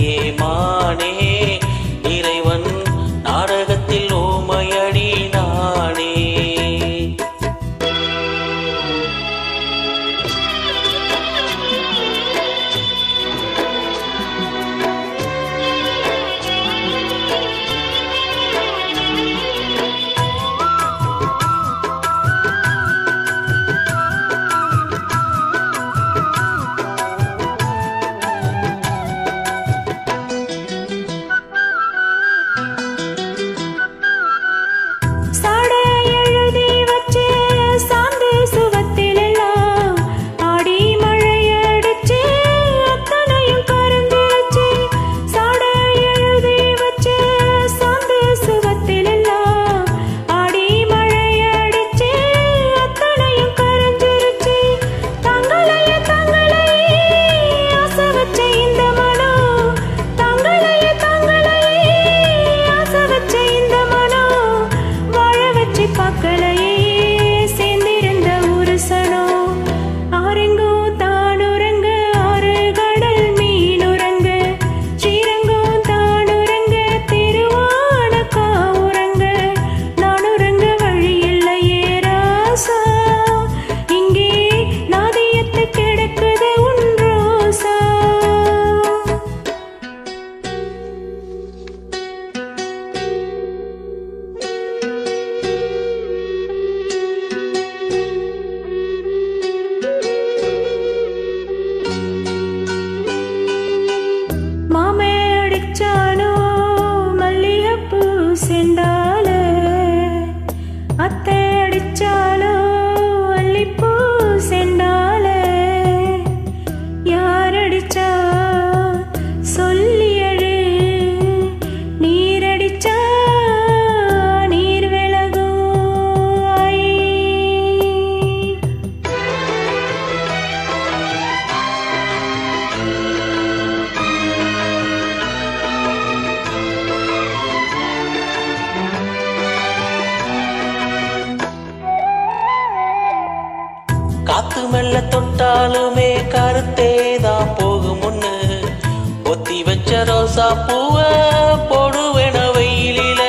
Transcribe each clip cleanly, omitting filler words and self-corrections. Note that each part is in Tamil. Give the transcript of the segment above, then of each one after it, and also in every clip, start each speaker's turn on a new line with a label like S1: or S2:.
S1: இல்லையே மானே, இறைவன் நாடகத்தில் ஓமையடி நானே. காத்து மெல்ல தொட்டாலுமே கருத்தேதான் போகும் முன்னு, ஒத்தி வச்ச ரோசா பூவ போடுவேன வெயிலில.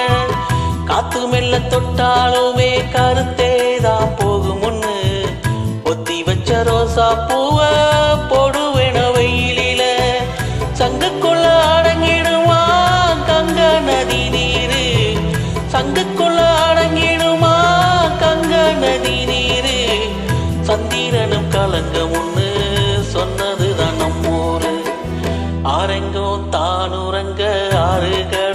S1: காத்து மெல்ல தொட்டாலுமே கருத்தேதான் போகும் முன்னு, ஒத்தி வச்ச ரோசா பூவ போடுவேன வெயிலில. சங்குக்குள்ள அடங்கிடுமா கங்க நதி நீரு, சங்குக்குள்ள அடங்கிடுமா கங்க நதி நீரு. சந்திரனும் கலங்க முன்னு சொன்னதுதான் நம்மூரு, ஆரெங்கோ தானுறங்க ஆறுகள்